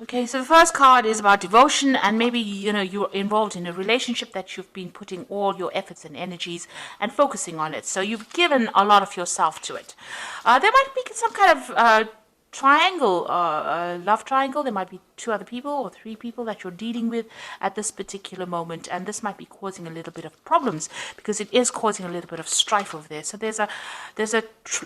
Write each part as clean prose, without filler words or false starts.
Okay, so the first card is about devotion, and maybe you're involved in a relationship that you've been putting all your efforts and energies and focusing on it. So you've given a lot of yourself to it. There might be some kind of triangle, love triangle. There might be two other people or three people that you're dealing with at this particular moment, and this might be causing a little bit of problems because it is causing a little bit of strife over there. So there's a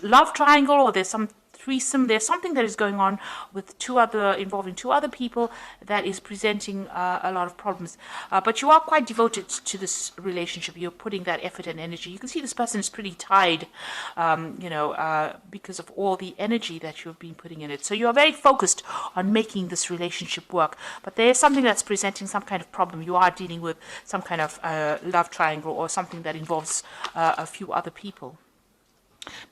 love triangle, or there's some threesome. There's something that is going on with involving two other people that is presenting a lot of problems. But you are quite devoted to this relationship. You're putting that effort and energy. You can see this person is pretty tied, because of all the energy that you've been putting in it. So you are very focused on making this relationship work. But there is something that's presenting some kind of problem. You are dealing with some kind of love triangle or something that involves a few other people.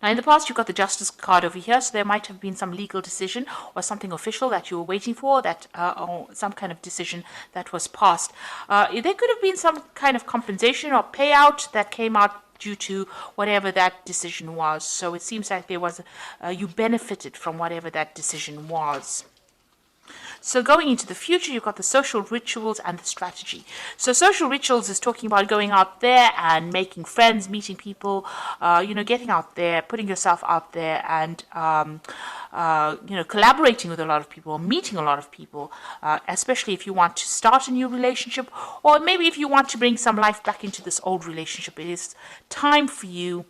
Now, in the past, you've got the Justice card over here, so there might have been some legal decision or something official that you were waiting for, or some kind of decision that was passed. There could have been some kind of compensation or payout that came out due to whatever that decision was. So it seems like you benefited from whatever that decision was. So going into the future, you've got the social rituals and the strategy. So social rituals is talking about going out there and making friends, meeting people, getting out there, putting yourself out there, and collaborating with a lot of people, meeting a lot of people, especially if you want to start a new relationship, or maybe if you want to bring some life back into this old relationship. It is time for you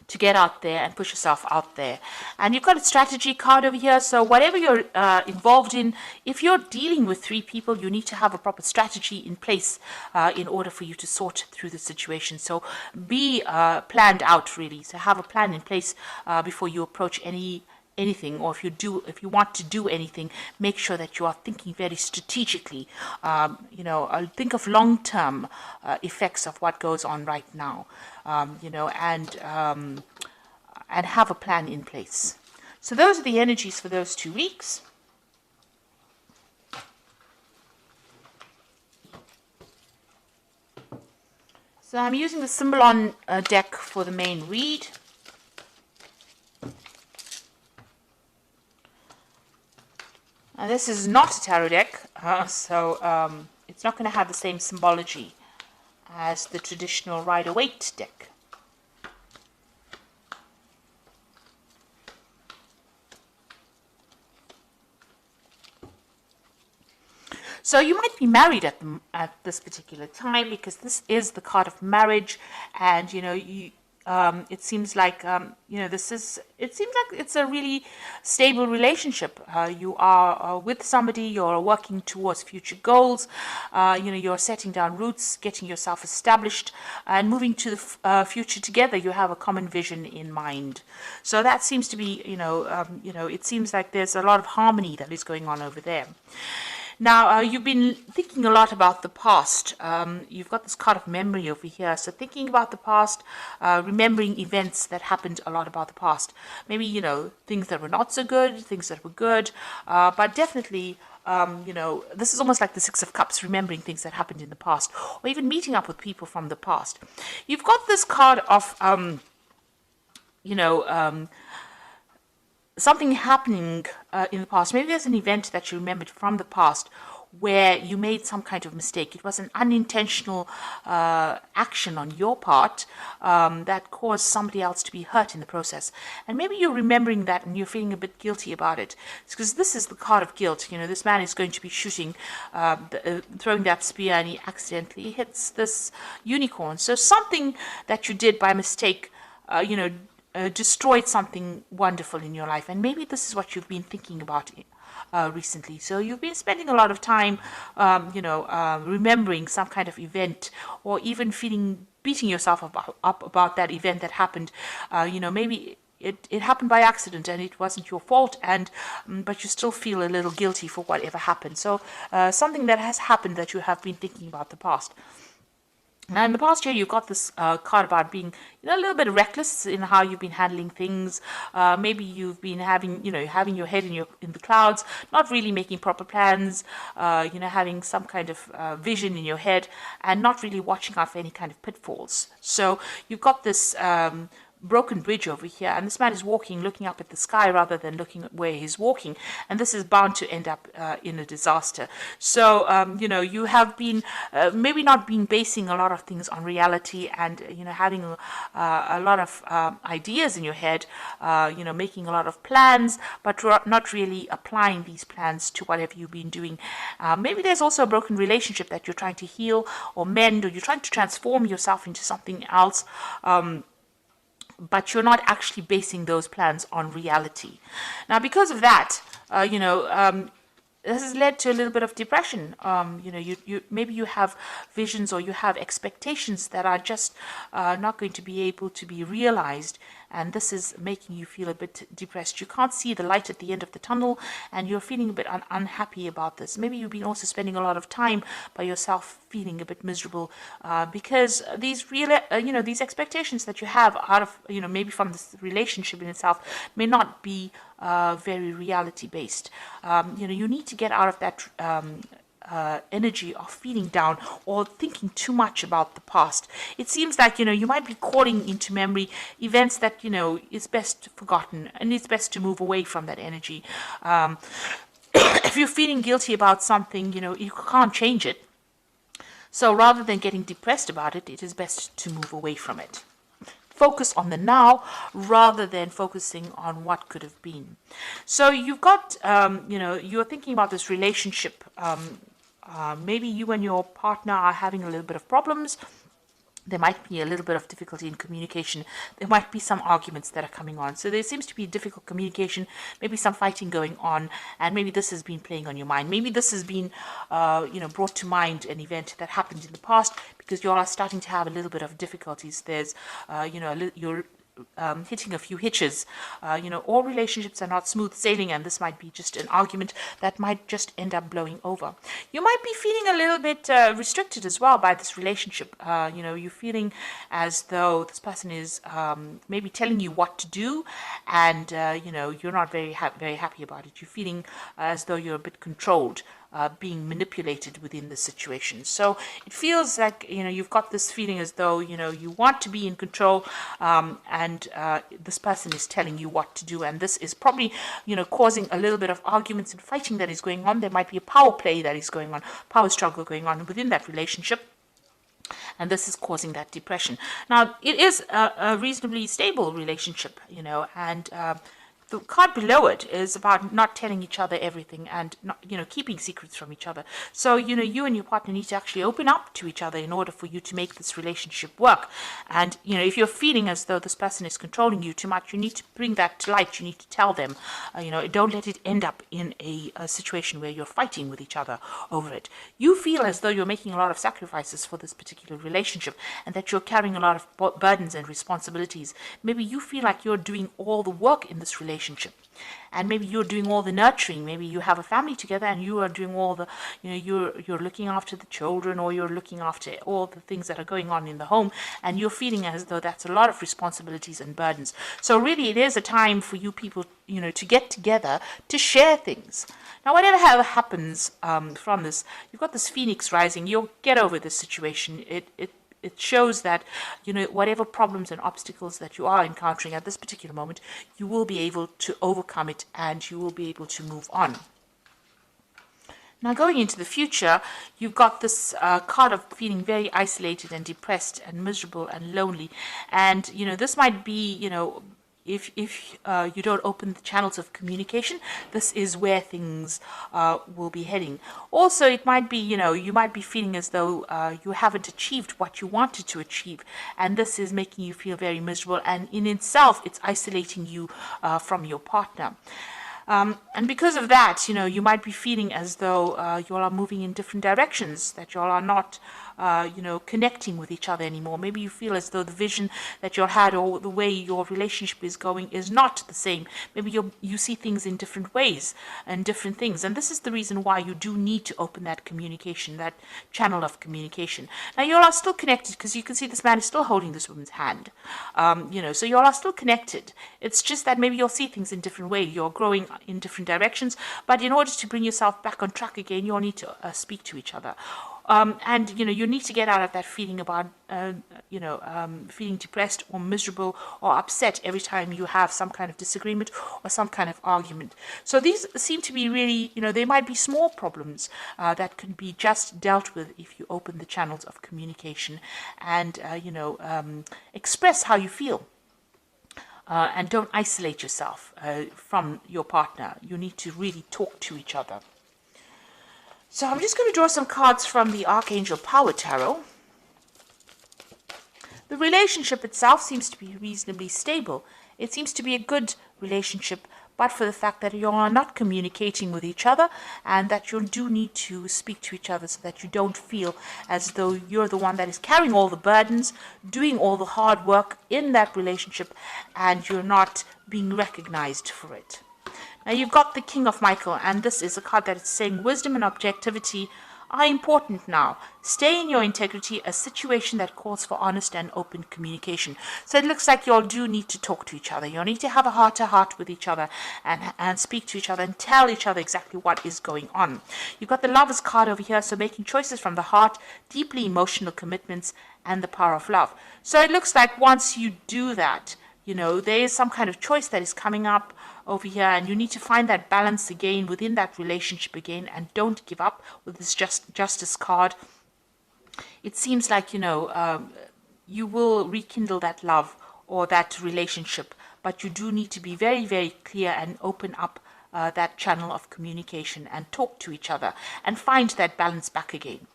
to get out there and push yourself out there. And you've got a strategy card over here. So whatever you're involved in, if you're dealing with three people, you need to have a proper strategy in place in order for you to sort through the situation. So be planned out, really. So have a plan in place before you approach anything, or if you want to do anything, make sure that you are thinking very strategically. Think of long-term effects of what goes on right now, and have a plan in place. So those are the energies for those 2 weeks. So I'm using the Symbolon deck for the main read. And this is not a tarot deck, so it's not going to have the same symbology as the traditional Rider-Waite deck. So you might be married at this particular time, because this is the card of marriage, and it seems like it seems like it's a really stable relationship. You are with somebody, you're working towards future goals, you're setting down roots, getting yourself established, and moving to the future together. You have a common vision in mind. So that seems to be, it seems like there's a lot of harmony that is going on over there. Now, you've been thinking a lot about the past. You've got this card of memory over here. So thinking about the past, remembering events that happened a lot about the past. Maybe, things that were not so good, things that were good. But definitely, this is almost like the Six of Cups, remembering things that happened in the past. Or even meeting up with people from the past. You've got this card of, something happening in the past. Maybe there's an event that you remembered from the past where you made some kind of mistake. It was an unintentional action on your part that caused somebody else to be hurt in the process. And maybe you're remembering that and you're feeling a bit guilty about it. It's because this is the card of guilt. This man is going to be shooting, throwing that spear, and he accidentally hits this unicorn. So something that you did by mistake, destroyed something wonderful in your life. And maybe this is what you've been thinking about recently. So you've been spending a lot of time, remembering some kind of event, or even beating yourself up about that event that happened. Maybe it happened by accident and it wasn't your fault, but you still feel a little guilty for whatever happened. So something that has happened that you have been thinking about the past. Now, in the past year, you've got this card about being, a little bit reckless in how you've been handling things. Maybe you've been having your head in the clouds, not really making proper plans. Having some kind of vision in your head, and not really watching out for any kind of pitfalls. So you've got this broken bridge over here, and this man is walking, looking up at the sky rather than looking at where he's walking, and this is bound to end up in a disaster. So you have been maybe not been basing a lot of things on reality, and having a lot of ideas in your head, making a lot of plans, but not really applying these plans to whatever you've been doing. Maybe there's also a broken relationship that you're trying to heal or mend, or you're trying to transform yourself into something else, but you're not actually basing those plans on reality. Now, because of that, this has led to a little bit of depression. You maybe you have visions or you have expectations that are just not going to be able to be realized, and this is making you feel a bit depressed. You can't see the light at the end of the tunnel, and you're feeling a bit unhappy about this. Maybe you've been also spending a lot of time by yourself, feeling a bit miserable because these these expectations that you have out of maybe from this relationship in itself may not be very reality based. You need to get out of that energy of feeling down or thinking too much about the past. It seems like you might be calling into memory events that is best forgotten, and it's best to move away from that energy. If you're feeling guilty about something, you can't change it. So rather than getting depressed about it, it is best to move away from it. Focus on the now rather than focusing on what could have been. So you've got, you're thinking about this relationship. Maybe you and your partner are having a little bit of problems. There might be a little bit of difficulty in communication. There might be some arguments that are coming on. So there seems to be difficult communication, maybe some fighting going on, and maybe this has been playing on your mind. Maybe this has been, brought to mind an event that happened in the past, because you all are starting to have a little bit of difficulties. There's, you're hitting a few hitches. All relationships are not smooth sailing, and this might be just an argument that might just end up blowing over. You might be feeling a little bit restricted as well by this relationship. You're feeling as though this person is maybe telling you what to do, and you're not very happy about it. You're feeling as though you're a bit controlled. Being manipulated within the situation. So it feels like, you've got this feeling as though, you want to be in control, and this person is telling you what to do. And this is probably, causing a little bit of arguments and fighting that is going on. There might be a power play that is going on, power struggle going on within that relationship. And this is causing that depression. Now, it is a reasonably stable relationship, and the card below it is about not telling each other everything and not, keeping secrets from each other. So, you and your partner need to actually open up to each other in order for you to make this relationship work. And, if you're feeling as though this person is controlling you too much, you need to bring that to light. You need to tell them, don't let it end up in a situation where you're fighting with each other over it. You feel as though you're making a lot of sacrifices for this particular relationship, and that you're carrying a lot of burdens and responsibilities. Maybe you feel like you're doing all the work in this relationship, and maybe you're doing all the nurturing. Maybe you have a family together and you are doing all the, you're looking after the children, or you're looking after all the things that are going on in the home, and you're feeling as though that's a lot of responsibilities and burdens. So really it is a time for you people, to get together to share things. Now, whatever happens from this, you've got this phoenix rising. You'll get over this situation. It shows that, whatever problems and obstacles that you are encountering at this particular moment, you will be able to overcome it, and you will be able to move on. Now, going into the future, you've got this card of feeling very isolated and depressed and miserable and lonely. And, this might be, if you don't open the channels of communication, this is where things will be heading. Also, it might be, you might be feeling as though you haven't achieved what you wanted to achieve, and this is making you feel very miserable, and in itself, it's isolating you from your partner. And because of that, you might be feeling as though you all are moving in different directions, that you all are not, connecting with each other anymore. Maybe you feel as though the vision that you all had, or the way your relationship is going, is not the same. Maybe you see things in different ways and different things. And this is the reason why you do need to open that communication, that channel of communication. Now, you all are still connected, because you can see this man is still holding this woman's hand. So you all are still connected. It's just that maybe you'll see things in different ways. You're growing in different directions, but in order to bring yourself back on track again, you all need to speak to each other. And you need to get out of that feeling about feeling depressed or miserable or upset every time you have some kind of disagreement or some kind of argument. So these seem to be really, they might be small problems that can be just dealt with if you open the channels of communication and express how you feel. And don't isolate yourself from your partner. You need to really talk to each other. So I'm just going to draw some cards from the Archangel Power Tarot. The relationship itself seems to be reasonably stable. It seems to be a good relationship, but for the fact that you are not communicating with each other and that you do need to speak to each other so that you don't feel as though you're the one that is carrying all the burdens, doing all the hard work in that relationship, and you're not being recognized for it. Now you've got the King of Michael, and this is a card that is saying wisdom and objectivity are important now. Stay in your integrity, a situation that calls for honest and open communication. So it looks like you all do need to talk to each other. You need to have a heart-to-heart with each other and speak to each other and tell each other exactly what is going on. You've got the Lovers card over here, so making choices from the heart, deeply emotional commitments, and the power of love. So it looks like once you do that, there is some kind of choice that is coming up over here, and you need to find that balance again within that relationship again, and don't give up with this justice card. It seems like you will rekindle that love or that relationship, but you do need to be very, very clear and open up that channel of communication and talk to each other and find that balance back again.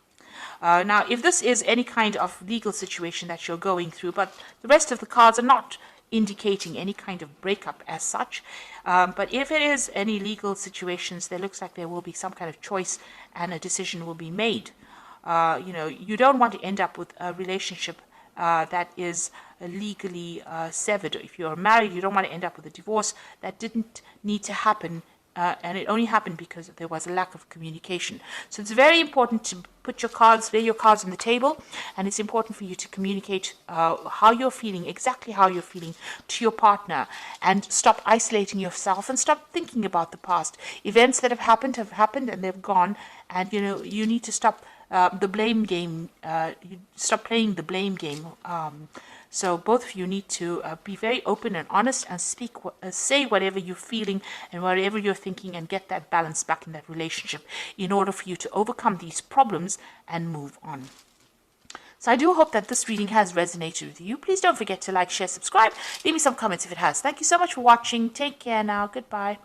Now, if this is any kind of legal situation that you're going through, but the rest of the cards are not indicating any kind of breakup as such, but if it is any legal situations, there looks like there will be some kind of choice and a decision will be made. You don't want to end up with a relationship that is legally severed. If you're married, you don't want to end up with a divorce that didn't need to happen, and it only happened because there was a lack of communication. So it's very important to lay your cards on the table, and it's important for you to communicate how you're feeling, exactly how you're feeling to your partner, and stop isolating yourself and stop thinking about the past. Events that have happened and they've gone, and you need to stop the blame game. You stop playing the blame game. So both of you need to be very open and honest and say whatever you're feeling and whatever you're thinking, and get that balance back in that relationship in order for you to overcome these problems and move on. So I do hope that this reading has resonated with you. Please don't forget to like, share, subscribe. Leave me some comments if it has. Thank you so much for watching. Take care now. Goodbye.